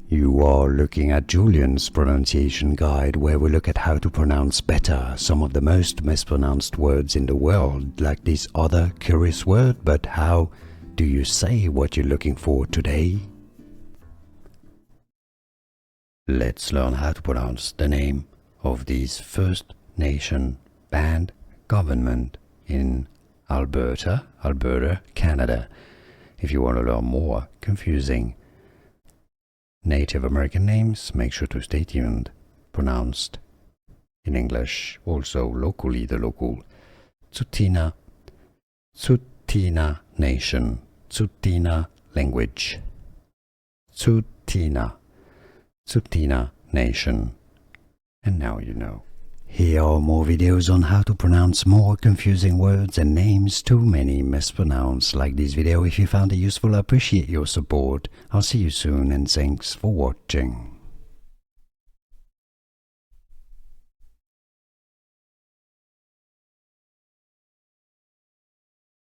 You are looking at Julian's pronunciation guide, where we look at how to pronounce better some of the most mispronounced words in the world, like this other curious word. But how do you say what you're looking for today? Let's learn how to pronounce the name of this First Nation band government in Alberta, Canada. If you want to learn more confusing Native American names, make sure to stay tuned. Pronounced in English, also locally, the local Tsu T'ina Nation, Tsu T'ina language, Tsu T'ina Nation. And now you know. Here are more videos on how to pronounce more confusing words and names too many mispronounced. Like this video if you found it useful. I appreciate your support. I'll see you soon and thanks for watching.